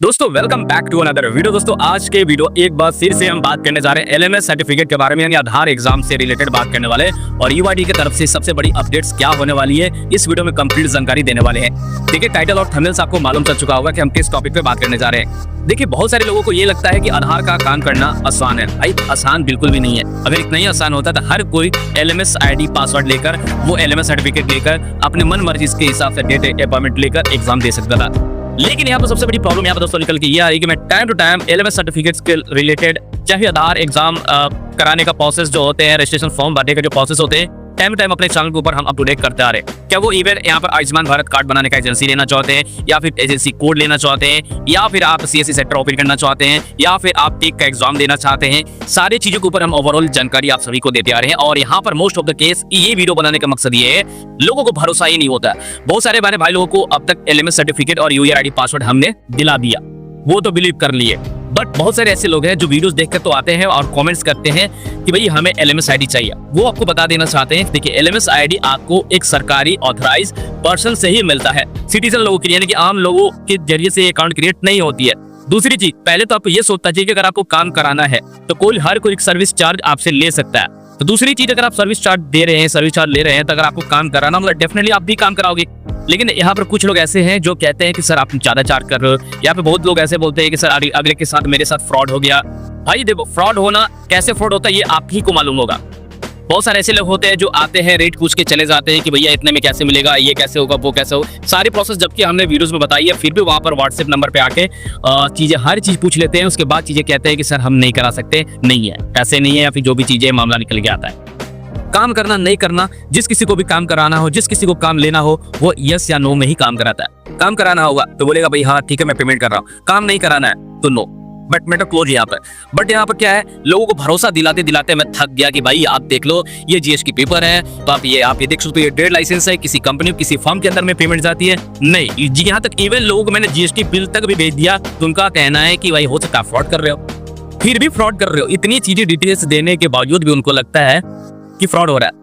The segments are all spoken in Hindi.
दोस्तों welcome back to another video. दोस्तों आज के वीडियो एक बार फिर से हम बात करने जा रहे हैं एलएमएस सर्टिफिकेट के बारे में, यानी आधार एग्जाम से रिलेटेड बात करने वाले हैं और यूआईडी की तरफ से सबसे बड़ी अपडेट्स क्या होने वाली है इस वीडियो में कंप्लीट जानकारी देने वाले हैं। देखिए टाइटल और थंबनेल से आपको मालूम चल चुका होगा कि हम किस टॉपिक पे बात करने जा रहे हैं। देखिए बहुत सारे लोगों को ये लगता है कि आधार का काम करना आसान है। भाई आसान बिल्कुल भी नहीं है। अगर इतना ही आसान होता तो हर कोई एलएमएस आईडी पासवर्ड लेकर वो एलएमएस सर्टिफिकेट लेकर अपने मन मर्जी के हिसाब से डेट अपॉइंटमेंट लेकर एग्जाम दे सकता था। लेकिन यहाँ पर सबसे बड़ी प्रॉब्लम यहाँ पर दोस्तों निकल के ये आ रही है कि मैं time to time LMS certificates के रिलेटेड चाहे आधार एग्जाम कराने का प्रोसेस जो होते हैं, रजिस्ट्रेशन फॉर्म भरने का जो प्रोसेस होते हैं, टाइम टू टाइम अपने चैनल के ऊपर हम अप टू डेट करते आ रहे हैं। क्या वो इवन यहाँ पर आयुष्मान भारत कार्ड बनाने का एजेंसी लेना चाहते हैं, या फिर एजेंसी कोड लेना चाहते हैं, या फिर आप सीएससी सेक्टर ओपन करना चाहते हैं, या फिर आप टेक का एग्जाम देना चाहते हैं, सारी चीजों के ऊपर हम ओवरऑल जानकारी आप सभी को देते आ रहे हैं। और यहाँ पर मोस्ट ऑफ द केस ये वीडियो बनाने का मकसद ये है, लोगों को भरोसा ही नहीं होता। बहुत सारे हमारे भाई लोगों को अब तक एलएमएस सर्टिफिकेट और यूआईडी पासवर्ड हमने दिला दिया, वो तो बिलीव कर लिए, बट बहुत सारे ऐसे लोग हैं जो वीडियोस देखकर तो आते हैं और कमेंट्स करते हैं कि भाई हमें एलएमएस आईडी चाहिए। वो आपको बता देना चाहते हैं, देखिए एलएमएस आईडी आपको एक सरकारी ऑथराइज पर्सन से ही मिलता है, सिटीजन लोगों के लिए, यानी कि आम लोगों के जरिए से अकाउंट क्रिएट नहीं होती है। दूसरी चीज, पहले तो आपको ये सोचना चाहिए कि अगर आपको काम कराना है तो हर कोई सर्विस चार्ज आपसे ले सकता है। तो दूसरी चीज, अगर आप सर्विस चार्ज दे रहे हैं, सर्विस चार्ज ले रहे हैं, तो अगर आपको काम कराना मतलब डेफिनेटली आप भी काम कराओगे। लेकिन यहाँ पर कुछ लोग ऐसे हैं जो कहते हैं कि सर आप ज्यादा चार्ज कर रहे हो, या फिर बहुत लोग ऐसे बोलते हैं कि सर अगले के साथ मेरे साथ फ्रॉड हो गया। भाई देखो फ्रॉड होना कैसे फ्रॉड होता है ये आप ही को मालूम होगा। बहुत सारे ऐसे लोग होते हैं जो आते हैं, रेट पूछ के चले जाते हैं कि भैया इतने में कैसे मिलेगा, ये कैसे होगा, वो कैसे होगा, सारी प्रोसेस जबकि हमने वीडियोस में बताई है, फिर भी वहां पर व्हाट्सएप नंबर पे आके चीजें हर चीज पूछ लेते हैं। उसके बाद चीजें कहते हैं कि सर हम नहीं करा सकते, नहीं है, पैसे नहीं है, या फिर जो भी चीजें मामला निकल के आता है। काम करना नहीं करना, जिस किसी को भी काम कराना हो, जिस किसी को काम लेना हो, वो यस या नो में ही काम कराता है। काम कराना होगा तो बोलेगा भाई हाँ ठीक है मैं पेमेंट कर रहा हूँ, काम नहीं कराना है तो नो। बट मैटर क्लोज यहाँ पर। बट यहाँ पर क्या है, लोगों को भरोसा दिलाते दिलाते मैं थक गया कि भाई आप देख लो ये जीएसटी पेपर है, तो आप ये देख सकते हो, ये ट्रेड लाइसेंस है, किसी कंपनी किसी फर्म के अंदर में पेमेंट जाती है। नहीं, यहाँ तक इवन लोगों को मैंने जीएसटी बिल तक भी भेज दिया, तो उनका कहना है कि भाई हो सकता है फ्रॉड कर रहे हो, फिर भी फ्रॉड कर रहे हो। इतनी चीजें डिटेल्स देने के बावजूद भी उनको लगता है कि फ्रॉड हो रहा है।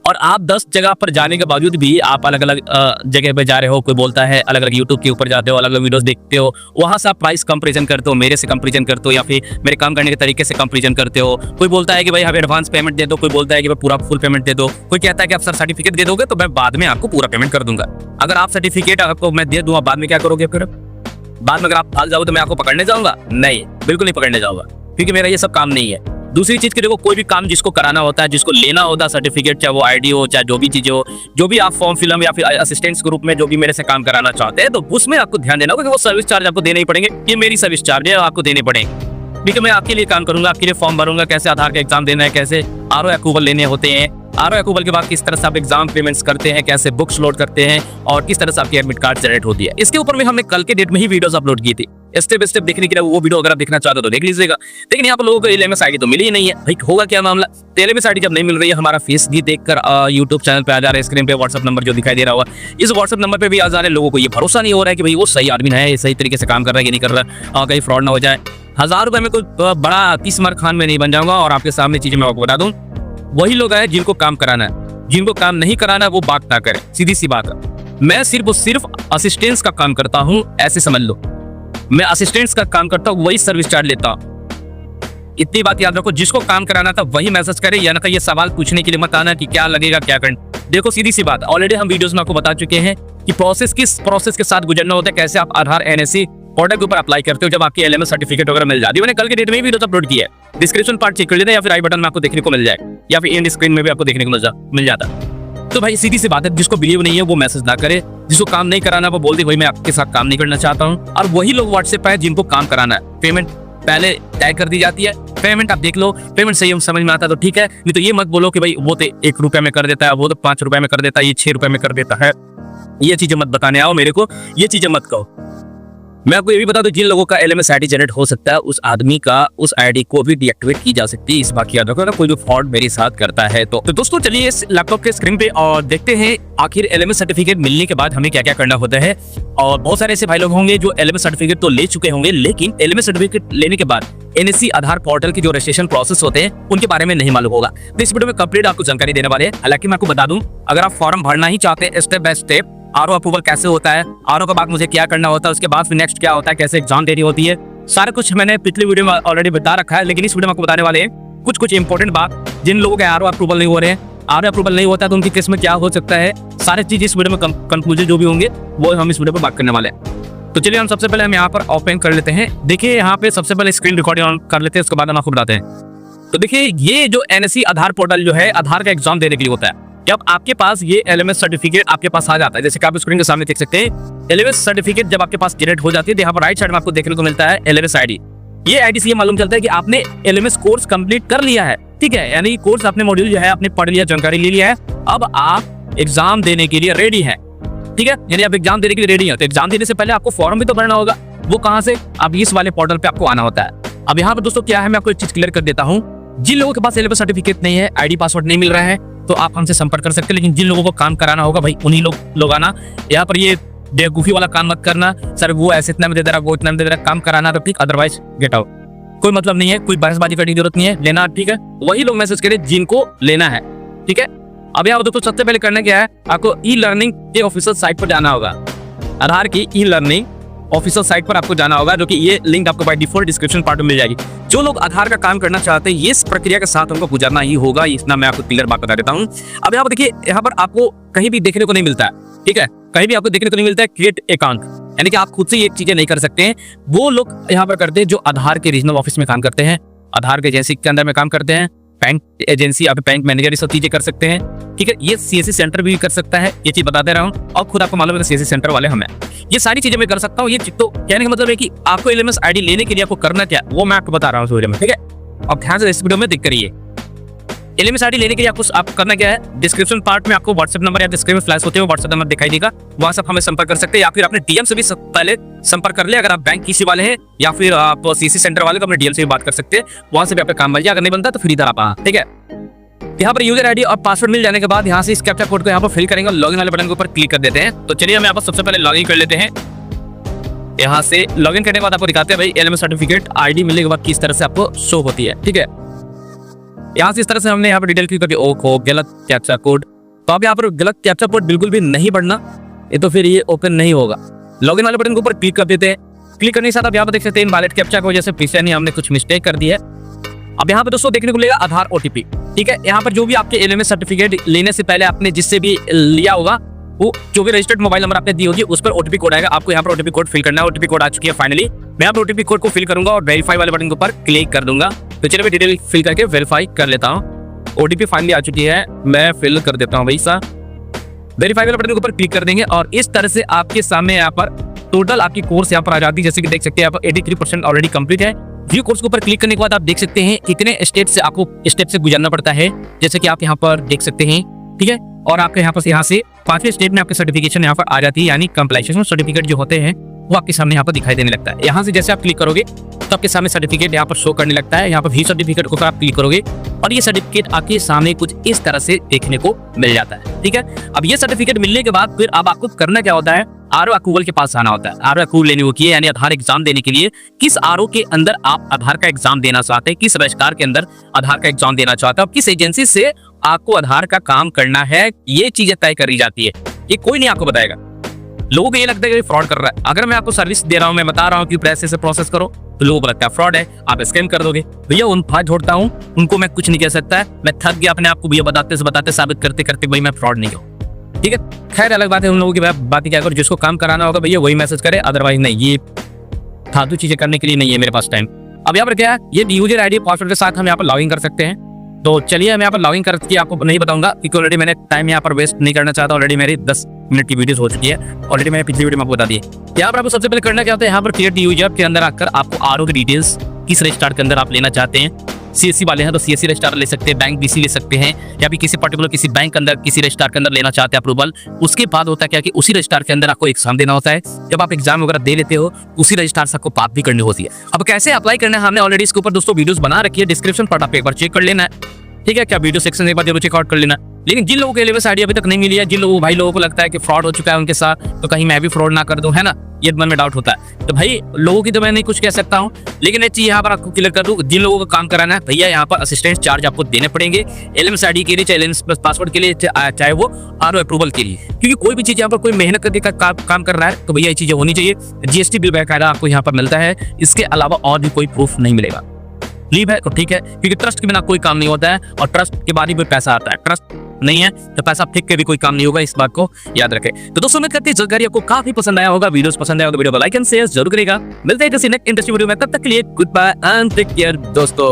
और आप 10 जगह पर जाने के बावजूद भी आप अलग अलग जगह पे जा रहे हो, कोई बोलता है अलग अलग यूट्यूब के ऊपर जाते हो, अलग अलग वीडियोस देखते हो, वहां से आप प्राइस कंपैरिजन करते हो, मेरे से कंपैरिजन करते हो, या फिर मेरे काम करने के तरीके से कंपैरिजन करते हो। कोई बोलता है कि भाई आप एडवांस पेमेंट दे दो, कोई बोलता है कि भाई पूरा फुल पेमेंट दे दो, कोई कहता है कि आप सर सर्टिफिकेट दे दोगे तो मैं बाद में आपको पूरा पेमेंट कर दूंगा। अगर आप सर्टिफिकेट आपको मैं दे दूंगा, बाद में क्या करोगे? फिर बाद में अगर आप भाग जाओ तो मैं आपको पकड़ने जाऊंगा? नहीं, बिल्कुल नहीं पकड़ने जाऊंगा, क्योंकि मेरा ये सब काम नहीं है। दूसरी चीज के देखो, कोई भी काम जिसको कराना होता है, जिसको लेना होता है सर्टिफिकेट, चाहे वो आईडी हो, चाहे जो भी चीजें हो, जो भी आप फॉर्म फिलअप या फिर असिस्टेंट्स के रूप में जो भी मेरे से काम कराना चाहते हैं, तो उसमें आपको ध्यान देना होगा कि वो सर्विस चार्ज आपको देने ही पड़ेंगे। ये मेरी सर्विस चार्ज है, आपको देने पड़ेंगे, क्योंकि मैं आपके लिए काम करूंगा, आपके लिए फॉर्म भरूंगा, कैसे आधार का एग्जाम देना है, कैसे आरओ अप्रूवल लेने होते हैं, आरओ अप्रूवल के बाद किस तरह से आप एग्जाम पेमेंट्स करते हैं, कैसे बुक्स लोड करते हैं, और किस तरह से आपकी एडमिट कार्ड जनरेट होती है। इसके ऊपर में हमने कल के डेट में ही वीडियोस अपलोड की थी, स्टेप बाय स्टेप देखने के लिए। वो वीडियो अगर आप देखना चाहते हो तो देख लीजिएगा। लेकिन यहाँ पर लोगों को एलएमएस आईडी तो मिली ही नहीं है। भाई होगा क्या मामला? एलएमएस आईडी जब नहीं मिल रही है, हमारा फेस भी देखकर यूट्यूब चैनल पे आ जा रहा है, स्क्रीन पे व्हाट्सएप नंबर जो दिखाई दे रहा होगा, इस व्हाट्सएप नंबर पे भी आ जा रहे हैं। लोगों को ये भरोसा नहीं हो रहा है कि भाई वो सही आदमी है, सही तरीके से काम कर रहा है कि नहीं कर रहा, कहीं फ्रॉड ना हो जाए। 1000 रुपए में कोई बड़ा 30 मार खान में नहीं बन जाऊंगा। और आपके सामने चीजें मैं आपको बता दूं, वही लोग हैं जिनको काम कराना है, जिनको काम नहीं कराना है वो बात ना करें, सीधी सी बात है। मैं सिर्फ असिस्टेंस का काम करता हूं, ऐसे समझ लो। मैं असिस्टेंट्स का काम करता हूं, वही सर्विस चार्ज लेता हूं। इतनी बात याद रखो, जिसको काम कराना था वही मैसेज करे, या ना ये सवाल पूछने के लिए मत आना कि क्या लगेगा क्या करना। देखो सीधी सी बात, ऑलरेडी हम वीडियोस में आपको बता चुके हैं कि किस प्रोसेस के साथ गुजरना होता है, कैसे आप आधार एनएससी पोर्टल के ऊपर अप्लाई करते हो जब आपकी एलएमएस सर्टिफिकेट वगैरह मिल जाती है। मैंने कल के डेट में भी वीडियो अपलोड किया है, डिस्क्रिप्शन पार्ट चेक कर लेना, या फिर आई बटन में आपको देखने को मिल जाए, या फिर एंड स्क्रीन में भी आपको देखने को मिल जाता। तो भाई सीधी सी बात है, जिसको बिलीव नहीं है वो मैसेज ना करे, जिसको काम नहीं कराना वो बोल दे भाई मैं आपके साथ काम नहीं करना चाहता हूँ। और वही लोग व्हाट्सएप पे जिनको काम कराना है, पेमेंट पहले तय कर दी जाती है। पेमेंट आप देख लो, पेमेंट सही समझ में आता तो ठीक है, नहीं तो ये मत बोलो कि भाई वो तो 1 रुपए में कर देता है, वो तो 5 रुपए में कर देता है, ये 6 रुपए में कर देता है। ये चीजें मत बताने आओ मेरे को, ये चीजें मत कहो। मैं आपको ये भी बता दूं, जिन लोगों का एलएमएस आईडी जनरेट हो सकता है, उस आदमी का उस आईडी को भी डीएक्टिवेट की जा सकती है। इस बात की याद रखो, अगर कोई भी फ्रॉड मेरे साथ करता है तो दोस्तों चलिए इस लैपटॉप के स्क्रीन पे और देखते हैं आखिर एलएमएस सर्टिफिकेट मिलने के बाद हमें क्या क्या करना होता है। और बहुत सारे ऐसे भाई लोग होंगे जो एलएमएस सर्टिफिकेट तो ले चुके होंगे, लेकिन एलएमएस सर्टिफिकेट लेने के बाद एनएससी आधार पोर्टल के जो रजिस्ट्रेशन प्रोसेस होते हैं उनके बारे में नहीं मालूम होगा। तो इस वीडियो में कंप्लीट आपको जानकारी देने वाले हैं। हालांकि मैं आपको बता दूं, अगर आप फॉर्म भरना ही चाहते हैं step by step, RO approval कैसे होता है, आरओ के बाद मुझे क्या करना होता है, उसके बाद फिर नेक्स्ट क्या होता है, कैसे एग्जाम देनी होती है, सारा कुछ मैंने पिछली वीडियो में ऑलरेडी बता रखा है। लेकिन इस वीडियो में आपको बताने वाले हैं कुछ इंपॉर्टेंट बात, जिन लोगों के आरओ अप्रूवल नहीं हो रहे हैं, आरओ अप्रूवल नहीं होता है तो उनकी केस में क्या हो सकता है, सारी चीज इस वीडियो में कंक्लूजन जो भी होंगे वो हम इस वीडियो पर बात करने वाले हैं। तो चलिए हम सबसे पहले हम यहाँ पर ओपन कर लेते हैं। देखिए यहाँ पे सबसे पहले स्क्रीन रिकॉर्डिंग ऑन कर लेते हैं, उसके बाद हम आपको बताते हैं। तो देखिए ये जो एनएससी आधार पोर्टल जो है आधार का एग्जाम देने के लिए होता है। जब आपके पास ये एलएमएस सर्टिफिकेट आपके पास आ जाता है, जैसे कि आप स्क्रीन के सामने देख सकते हैं, एलएमएस सर्टिफिकेट जब आपके पास जनरेट हो जाती है तो यहाँ पर राइट साइड में आपको देखने को मिलता है एलएमएस आईडी। ये आईडी से ये मालूम चलता है कि आपने एलएमएस कोर्स कंप्लीट कर लिया है, ठीक है, यानी कोर्स आपने मॉड्यूल जो है आपने पढ़ लिया, जानकारी ले लिया है, अब आप एग्जाम देने के लिए रेडी है, ठीक है, यानी आप एग्जाम देने के लिए रेडी है। तो एग्जाम देने से पहले आपको फॉर्म भी तो भरना होगा, वो कहाँ से, अब इस वाले पोर्टल पे आपको आना होता है। अब यहाँ पर दोस्तों क्या है, मैं आपको एक चीज क्लियर कर देता हूँ, जिन लोगों के पास एलएमएस सर्टिफिकेट नहीं है, आईडी पासवर्ड नहीं मिल रहा है, तो आप हमसे संपर्क कर सकते हैं। लेकिन जिन लोगों को काम कराना होगा भाई उन्हीं लोग आना। यहाँ पर ये बेवकूफी वाला काम मत करना, सर वो ऐसे इतना में दे दे रहा, वो इतना में दे दे रहा, काम कराना तो ठीक, अदरवाइज गेट आउट। कोई मतलब नहीं है, कोई बहसबाजी करने की जरूरत नहीं है, लेना ठीक है, वही लोग मैसेज करें जिनको लेना है, ठीक है। अब यहाँ दोस्तों सबसे पहले करना क्या है, आपको ई लर्निंग के ऑफिशियल साइट पर जाना होगा। आधार की ई लर्निंग ऑफिशियल साइट पर आपको जाना होगा, जो कि ये लिंक आपको बाय डिफॉल्ट डिस्क्रिप्शन पार्ट में मिल जाएगी। जो लोग आधार का काम करना चाहते हैं ये इस प्रक्रिया के साथ उनको गुजरना ही होगा, इतना मैं आपको क्लियर बात बता देता हूँ। अब यहाँ पर देखिए, यहाँ पर आपको कहीं भी देखने को नहीं मिलता है, ठीक है, कहीं भी आपको देखने को नहीं मिलता है क्रिएट अकाउंट, यानी कि आप खुद से ये चीजें नहीं कर सकते हैं। वो लोग यहाँ पर करते हैं जो आधार के रीजनल ऑफिस में काम करते हैं, आधार के एजेंसी के अंदर में काम करते हैं, बैंक एजेंसी, आप बैंक मैनेजर, ये सब चीजें कर सकते हैं, ठीक है। ये सीएससी सेंटर भी कर सकता है, ये चीज बताते रहा हूँ, और खुद आपको मालूम है सीएससी सेंटर वाले हमें, ये सारी चीजें मैं कर सकता हूँ। ये तो कहने का मतलब है कि आपको एलएमएस आईडी लेने के लिए आपको करना क्या, वो मैं आपको बता रहा हूँ इस वीडियो में, ठीक है। अब ध्यान से इस वीडियो में देख करिए, एलएमएस आईडी लेने के लिए आपको करना क्या है, डिस्क्रिप्शन पार्ट में आपको व्हाट्सएप नंबर या स्क्रीन में फ्लैश होते हैं, व्हाट्सएप नंबर दिखाई देगा, वहां से आप हमें संपर्क कर सकते हैं, या फिर अपने डीएम से भी पहले संपर्क कर ले। अगर आप बैंक किसी वाले हैं या फिर आप सीसी सेंटर वाले, तो अपने डीएम से भी बात कर सकते हैं, वहां से भी आपका काम बन जाए। अगर नहीं बनता तो फिर इधर आप, ठीक है। यहाँ पर यूजर आईडी और पासवर्ड मिल जाने के बाद यहाँ से इस कैप्चा कोड को यहाँ पर फिल करेंगे और लॉगिन वाले बटन के ऊपर क्लिक कर देते हैं। तो चलिए हम यहाँ पर सबसे पहले लॉगिन कर लेते हैं। यहाँ से लॉगिन करने के बाद आपको दिखाते हैं भाई एलएमएस सर्टिफिकेट आईडी मिलने के बाद किस तरह से आपको शो होती है, ठीक है। यहाँ से इस तरह से हमने यहाँ पर डिटेल क्लिक करके ओहो गलत कैप्चा कोड, तो अब यहाँ पर गलत कैप्चा कोड बिल्कुल भी नहीं पढ़ना, ये तो फिर ये ओपन नहीं होगा। लॉगिन वाले बटन के ऊपर क्लिक कर देते हैं। क्लिक करने के साथ आप यहाँ पर देख सकते हैं इनवैलिड कैप्चा की वजह से पीछे नहीं हमने कुछ मिस्टेक कर दी है। अब यहाँ पे दोस्तों देखने को मिलेगा आधार ओटीपी, ठीक है। यहाँ पर जो भी आपके एलएमएस सर्टिफिकेट लेने से पहले आपने जिससे भी लिया होगा, वो जो भी रजिस्टर्ड मोबाइल नंबर आपने दी होगी उस पर ओटीपी कोड आएगा, आपको यहाँ पर ओटीपी कोड फिल करना है। ओटीपी कोड आ चुकी है फाइनली, मैं यहाँ पर ओटीपी कोड को फिल करूंगा और वेरीफाई वाले बटन के ऊपर क्लिक कर दूंगा। तो चलिए मैं डिटेल फिल करके वेरीफाई कर लेता हूँ। ओटीपी फाइनली आ चुकी है, मैं फिल कर देता हूँ भाई सा, वेरीफाई वाले बटन के ऊपर क्लिक कर देंगे और इस तरह से आपके सामने यहाँ पर टोटल आपकी कोर्स यहाँ पर आ जाती है। जैसे कि देख सकते हैं यहाँ पर 83% ऑलरेडी कंप्लीट है। व्यू कोर्स के ऊपर क्लिक करने के बाद आप देख सकते हैं कितने स्टेप से गुजरना पड़ता है, जैसे कि आप यहाँ पर देख सकते हैं, ठीक है। और आपके यहाँ से 5वें स्टेप में आपके सर्टिफिकेशन यहाँ पर आ जाती है, यानी कंप्लीशन सर्टिफिकेट जो होते हैं वो आपके सामने यहाँ पर दिखाई देने लगता है। यहाँ से जैसे आप क्लिक करोगे तो आपके सामने सर्टिफिकेट यहाँ पर शो करने लगता है। यहाँ पर भी सर्टिफिकेट को आप क्लिक करोगे और ये सर्टिफिकेट आपके सामने कुछ इस तरह से देखने को मिल जाता है, ठीक है। अब ये सर्टिफिकेट मिलने के बाद फिर अब आपको करना क्या होता है, आरओ अप्रूवल के पास आना होता है। आरओ अप्रूवल लेने को किए, यानी आधार एग्जाम देने के लिए किस आरओ के अंदर आप आधार का एग्जाम देना चाहते हैं, किस रजिस्ट्रार के अंदर आधार का एग्जाम देना चाहते हैं, किस एजेंसी से आपको आधार का काम करना है, ये चीजें तय करी जाती है। ये कोई नहीं आपको बताएगा। लोगों को ये लगता है कि फ्रॉड कर रहा है। अगर मैं आपको सर्विस दे रहा हूं, मैं बता रहा हूं कि पैसे से प्रोसेस करो, तो लोगों को लगता है फ्रॉड है, आप स्कैम कर दोगे। भैया उन हाथ जोड़ता हूं, उनको मैं कुछ नहीं कह सकता है, मैं थक गया अपने आप को भैया बताते साबित करते करते भाई मैं फ्रॉड नहीं हूं, ठीक है। खैर अलग बात है, उन लोगों की बात क्या करो, जिसको काम कराना होगा भैया वही मैसेज करे, अदरवाइज नहीं, ये फालतू चीजें करने के लिए नहीं है मेरे पास टाइम। अब यहाँ पर क्या है, ये यूजर आईडी पासवर्ड के साथ हम यहाँ पर लॉगिन कर सकते हैं। तो चलिए मैं यहाँ पर लॉगिन करके आपको नहीं बताऊंगा, क्योंकि ऑलरेडी मैंने टाइम यहाँ पर वेस्ट नहीं करना चाहता। ऑलरेडी मेरी 10 मिनट की वीडियो हो चुकी है, ऑलरेडी मैंने पिछली वीडियो में आपको बता दी है। यहाँ पर आपको सबसे पहले करना क्या होता है, यहाँ पर क्रिएट यूजर के अंदर आकर आपको आरओ की डिटेल्स किस रजिस्ट्रार के अंदर आप लेना चाहते हैं। सीएससी वाले हैं तो सीएससी रजिस्ट्रार ले सकते हैं, बैंक बीसी ले सकते हैं, या फिर किसी पर्टिकुलर किसी बैंक के अंदर किसी रजिस्ट्रार के अंदर लेना चाहते हैं अप्रूवल। उसके बाद होता है क्या कि उसी रजिस्ट्रार के अंदर आपको एग्जाम देना होता है। जब आप एग्जाम वगैरह दे लेते हो उसी रजिस्ट्रार से आपको बात भी करनी होती है। अब कैसे अप्लाई करना है, हमने ऑलरेडी इसके ऊपर दोस्तों वीडियोस बना रखी है, डिस्क्रिप्शन पर आप एक बार चेक कर लेना है, ठीक है। क्या वीडियो सेक्शन एक बार जरूर चेकआउट कर लेना। लेकिन जिन लोगों को एलएमएस आईडी अभी तक नहीं मिली है, जिन लोगों भाई लोगों को लगता है कि फ्रॉड हो चुका है उनके साथ, तो कहीं मैं भी फ्रॉड ना कर दूं, है ना, ये मन में डाउट होता है। तो भाई लोगों की तो मैं नहीं कुछ कह सकता हूँ, लेकिन एक चीज यहाँ पर आपको क्लियर कर दूं, जिन लोगों का काम कराना है भैया, यहाँ पर असिस्टेंस चार्ज आपको देने पड़ेंगे एलएमएस आईडी के लिए, चाहे एलएमएस प्लस पासवर्ड के लिए, चाहे वो आरओ अप्रूवल के लिए, क्योंकि कोई भी चीज यहाँ पर कोई मेहनत करके काम कर रहा है तो भैया ये चीजें होनी चाहिए। जीएसटी बिल बाकायदा आपको यहाँ पर मिलता है, इसके अलावा और भी कोई प्रूफ नहीं मिलेगा। लीव है तो ठीक है, क्योंकि ट्रस्ट के बिना कोई काम नहीं होता है, और ट्रस्ट के बाद ही कोई पैसा आता है। ट्रस्ट नहीं है तो पैसा फेंक के भी कोई काम नहीं होगा, इस बात को याद रखें। तो दोस्तों उम्मीद करते हैं जानकारी आपको काफी पसंद आया होगा। वीडियोस पसंद आया होगा वीडियो को लाइक एंड शेयर जरूर करेगा। मिलते हैं किसी नेक्स्ट इंटरेस्टिंग वीडियो में, तब तक के लिए goodbye and take care दोस्तों।